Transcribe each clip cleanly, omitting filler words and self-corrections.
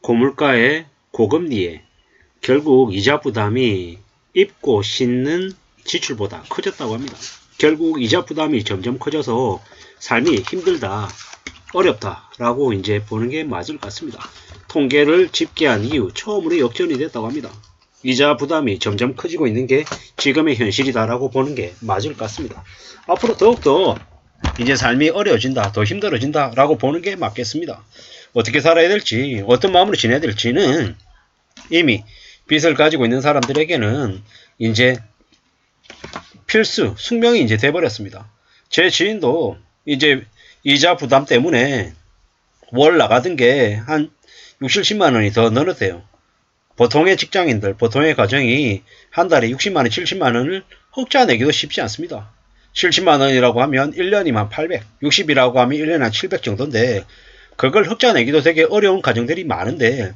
고물가에 고금리에 결국 이자 부담이 입고 씻는 지출보다 커졌다고 합니다. 결국 이자 부담이 점점 커져서 삶이 힘들다, 어렵다 라고 이제 보는 게 맞을 것 같습니다. 통계를 집계한 이후 처음으로 역전이 됐다고 합니다. 이자 부담이 점점 커지고 있는 게 지금의 현실이다라고 보는 게 맞을 것 같습니다. 앞으로 더욱더 이제 삶이 어려워진다, 더 힘들어진다 라고 보는 게 맞겠습니다. 어떻게 살아야 될지, 어떤 마음으로 지내야 될지는 이미 빚을 가지고 있는 사람들에게는 이제 필수, 숙명이 이제 돼버렸습니다. 제 지인도 이제 이자 부담 때문에 월 나가던 게 한 60, 70만 원이 더 늘었대요. 보통의 직장인들, 보통의 가정이 한 달에 60만 원, 70만 원을 흑자 내기도 쉽지 않습니다. 70만 원이라고 하면 1년이면 800, 60이라고 하면 1년에 한 700 정도인데 그걸 흑자 내기도 되게 어려운 가정들이 많은데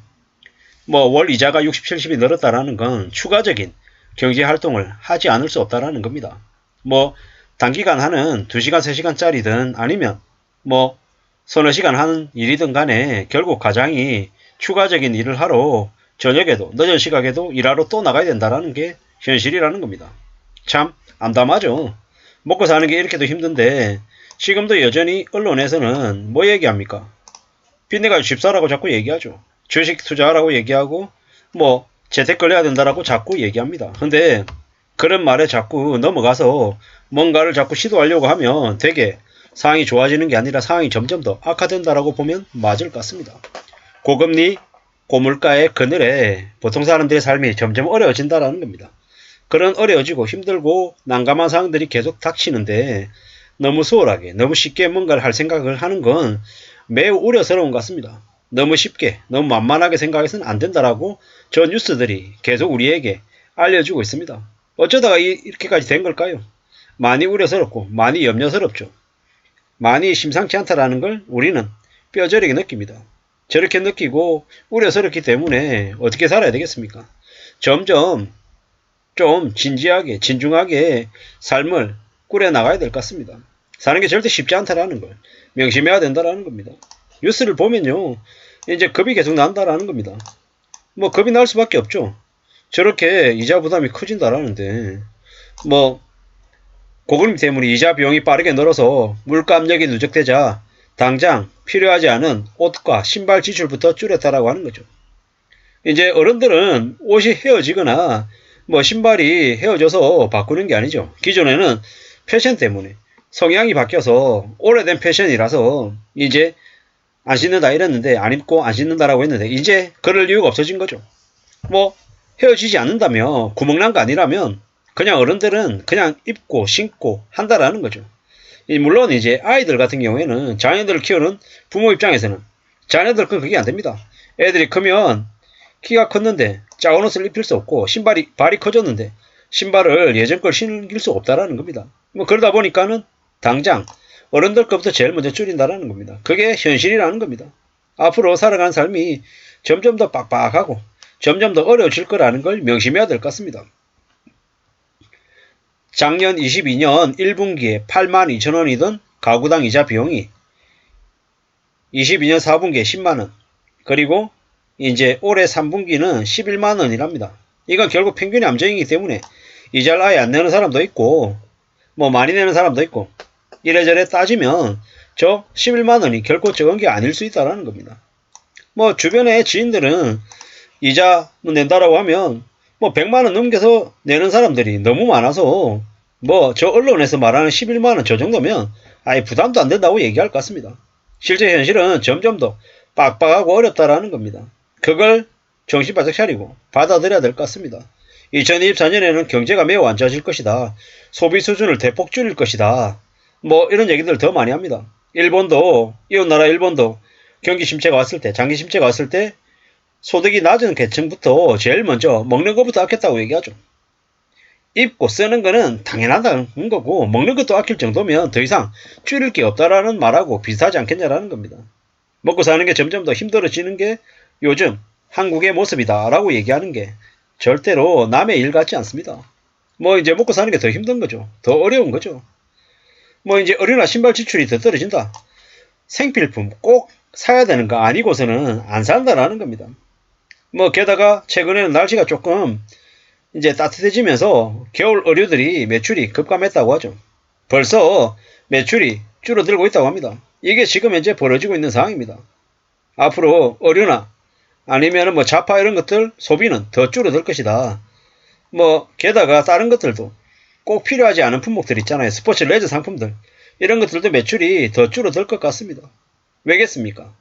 뭐 월 이자가 60, 70이 늘었다라는 건 추가적인 경제 활동을 하지 않을 수 없다라는 겁니다. 뭐 단기간 하는 2시간, 3시간짜리든 아니면 뭐 서너 시간 하는 일이든 간에 결국 가장이 추가적인 일을 하러 저녁에도 늦은 시각에도 일하러 또 나가야 된다라는 게 현실이라는 겁니다. 참 암담하죠. 먹고 사는 게 이렇게도 힘든데 지금도 여전히 언론에서는 뭐 얘기합니까? 빚내가지고 집 사라고 자꾸 얘기하죠. 주식 투자하라고 얘기하고 뭐 재테크 해야 된다라고 자꾸 얘기합니다. 근데 그런 말에 자꾸 넘어가서 뭔가를 자꾸 시도하려고 하면 되게 상황이 좋아지는 게 아니라 상황이 점점 더 악화된다라고 보면 맞을 것 같습니다. 고금리, 고물가의 그늘에 보통 사람들의 삶이 점점 어려워진다라는 겁니다. 그런 어려워지고 힘들고 난감한 상황들이 계속 닥치는데 너무 소홀하게, 너무 쉽게 뭔가를 할 생각을 하는 건 매우 우려스러운 것 같습니다. 너무 쉽게, 너무 만만하게 생각해서는 안 된다라고 저 뉴스들이 계속 우리에게 알려주고 있습니다. 어쩌다가 이렇게까지 된 걸까요? 많이 우려스럽고 많이 염려스럽죠. 많이 심상치 않다라는 걸 우리는 뼈저리게 느낍니다. 저렇게 느끼고 우려스럽기 때문에 어떻게 살아야 되겠습니까? 점점 좀 진지하게, 진중하게 삶을 꾸려나가야 될 것 같습니다. 사는 게 절대 쉽지 않다라는 걸 명심해야 된다라는 겁니다. 뉴스를 보면요, 이제 겁이 계속 난다라는 겁니다. 뭐 겁이 날 수밖에 없죠. 저렇게 이자 부담이 커진다라는데 뭐 고금리 때문에 이자 비용이 빠르게 늘어서 물가 압력이 누적되자 당장 필요하지 않은 옷과 신발 지출부터 줄였다라고 하는 거죠. 이제 어른들은 옷이 헤어지거나 뭐 신발이 헤어져서 바꾸는 게 아니죠. 기존에는 패션 때문에 성향이 바뀌어서 오래된 패션이라서 이제 안 신는다 이랬는데 안 입고 안 신는다라고 했는데 이제 그럴 이유가 없어진 거죠. 뭐 헤어지지 않는다며 구멍난 거 아니라면 그냥 어른들은 그냥 입고 신고 한다라는 거죠. 물론 이제 아이들 같은 경우에는 자녀들을 키우는 부모 입장에서는 자녀들 건 그게 안 됩니다. 애들이 크면 키가 컸는데 작은 옷을 입힐 수 없고 발이 커졌는데 신발을 예전 걸 신길 수 없다라는 겁니다. 뭐 그러다 보니까는 당장 어른들 것부터 제일 먼저 줄인다라는 겁니다. 그게 현실이라는 겁니다. 앞으로 살아가는 삶이 점점 더 빡빡하고 점점 더 어려워질 거라는 걸 명심해야 될 것 같습니다. 작년 22년 1분기에 82,000원이던 가구당 이자 비용이 22년 4분기에 10만원, 그리고 이제 올해 3분기는 11만원이랍니다. 이건 결국 평균의 함정이기 때문에 이자를 아예 안 내는 사람도 있고 뭐 많이 내는 사람도 있고 이래저래 따지면 저 11만원이 결코 적은 게 아닐 수 있다는 겁니다. 뭐 주변에 지인들은 이자 낸다라고 하면 뭐 100만원 넘겨서 내는 사람들이 너무 많아서 뭐 저 언론에서 말하는 11만원 저 정도면 아예 부담도 안 된다고 얘기할 것 같습니다. 실제 현실은 점점 더 빡빡하고 어렵다라는 겁니다. 그걸 정신 바짝 차리고 받아들여야 될 것 같습니다. 2024년에는 경제가 매우 안 좋아질 것이다. 소비 수준을 대폭 줄일 것이다. 뭐 이런 얘기들 더 많이 합니다. 일본도, 이웃나라 일본도 경기 침체가 왔을 때, 장기 침체가 왔을 때 소득이 낮은 계층부터 제일 먼저 먹는 것부터 아꼈다고 얘기하죠. 입고 쓰는 거는 당연하다는 거고 먹는 것도 아낄 정도면 더 이상 줄일 게 없다라는 말하고 비슷하지 않겠냐라는 겁니다. 먹고 사는 게 점점 더 힘들어지는 게 요즘 한국의 모습이다 라고 얘기하는 게 절대로 남의 일 같지 않습니다. 뭐 이제 먹고 사는 게 더 힘든 거죠. 더 어려운 거죠. 뭐 이제 어린이나 신발 지출이 더 떨어진다. 생필품 꼭 사야 되는 거 아니고서는 안 산다라는 겁니다. 뭐 게다가 최근에는 날씨가 조금 이제 따뜻해지면서 겨울 의류들이 매출이 급감했다고 하죠. 벌써 매출이 줄어들고 있다고 합니다. 이게 지금 현재 벌어지고 있는 상황입니다. 앞으로 의류나 아니면 뭐 자파 이런 것들 소비는 더 줄어들 것이다. 뭐 게다가 다른 것들도 꼭 필요하지 않은 품목들 있잖아요. 스포츠 레저 상품들 이런 것들도 매출이 더 줄어들 것 같습니다. 왜겠습니까?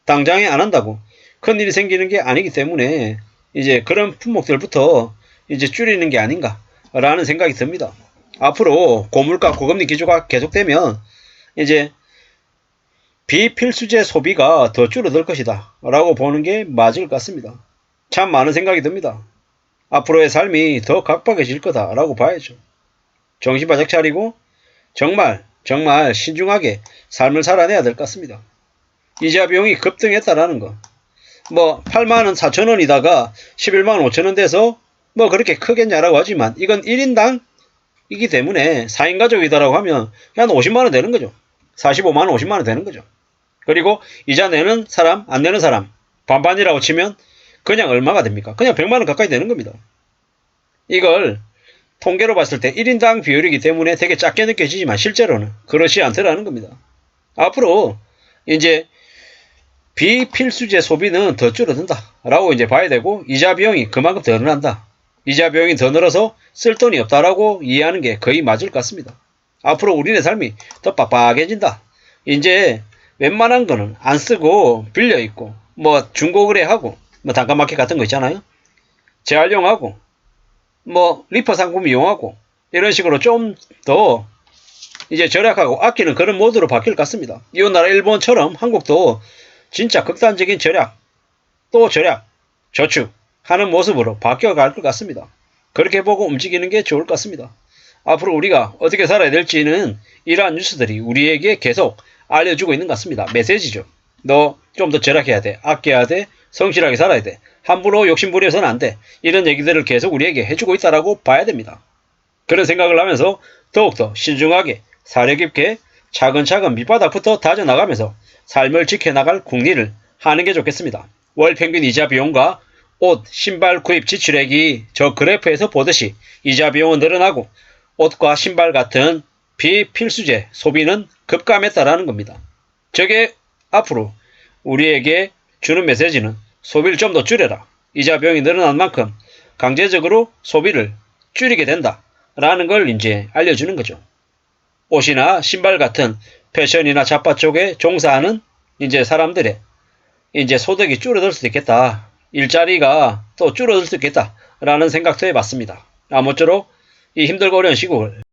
당장에 안 한다고 큰일이 생기는 게 아니기 때문에 이제 그런 품목들부터 이제 줄이는 게 아닌가라는 생각이 듭니다. 앞으로 고물가 고금리 기조가 계속되면 이제 비필수재 소비가 더 줄어들 것이다 라고 보는 게 맞을 것 같습니다. 참 많은 생각이 듭니다. 앞으로의 삶이 더 각박해질 거다라고 봐야죠. 정신 바짝 차리고 정말 신중하게 삶을 살아내야 될 것 같습니다. 이자 비용이 급등했다라는 거. 뭐 8만원 4천원이다가 11만 5천원 돼서 뭐 그렇게 크겠냐라고 하지만 이건 1인당 이기 때문에 4인 가족이다라고 하면 한 50만원 되는 거죠. 45만원 50만원 되는 거죠. 그리고 이자 내는 사람 안 내는 사람 반반이라고 치면 그냥 얼마가 됩니까? 그냥 100만원 가까이 되는 겁니다. 이걸 통계로 봤을 때 1인당 비율이기 때문에 되게 작게 느껴지지만 실제로는 그렇지 않더라는 겁니다. 앞으로 이제 비필수재 소비는 더 줄어든다 라고 이제 봐야 되고 이자 비용이 그만큼 더 늘어난다. 이자 비용이 더 늘어서 쓸 돈이 없다라고 이해하는 게 거의 맞을 것 같습니다. 앞으로 우리네 삶이 더 빡빡해진다. 이제 웬만한 거는 안 쓰고 빌려 있고 뭐 중고거래하고 뭐 단가마켓 같은 거 있잖아요. 재활용하고 뭐 리퍼 상품 이용하고 이런 식으로 좀 더 이제 절약하고 아끼는 그런 모드로 바뀔 것 같습니다. 이웃나라 일본처럼 한국도 진짜 극단적인 절약, 또 절약, 저축하는 모습으로 바뀌어갈 것 같습니다. 그렇게 보고 움직이는 게 좋을 것 같습니다. 앞으로 우리가 어떻게 살아야 될지는 이러한 뉴스들이 우리에게 계속 알려주고 있는 것 같습니다. 메시지죠. 너 좀 더 절약해야 돼. 아껴야 돼. 성실하게 살아야 돼. 함부로 욕심부려서는 안 돼. 이런 얘기들을 계속 우리에게 해주고 있다라고 봐야 됩니다. 그런 생각을 하면서 더욱더 신중하게 사려 깊게 차근차근 밑바닥부터 다져나가면서 삶을 지켜나갈 궁리를 하는 게 좋겠습니다. 월평균 이자 비용과 옷, 신발 구입 지출액이 저 그래프에서 보듯이 이자 비용은 늘어나고 옷과 신발 같은 비필수재 소비는 급감했다라는 겁니다. 저게 앞으로 우리에게 주는 메시지는 소비를 좀 더 줄여라. 이자 비용이 늘어난 만큼 강제적으로 소비를 줄이게 된다. 라는 걸 이제 알려주는 거죠. 옷이나 신발 같은 패션이나 잡화 쪽에 종사하는 이제 사람들의 이제 소득이 줄어들 수도 있겠다. 일자리가 또 줄어들 수 있겠다. 라는 생각도 해봤습니다. 아무쪼록 이 힘들고 어려운 시국을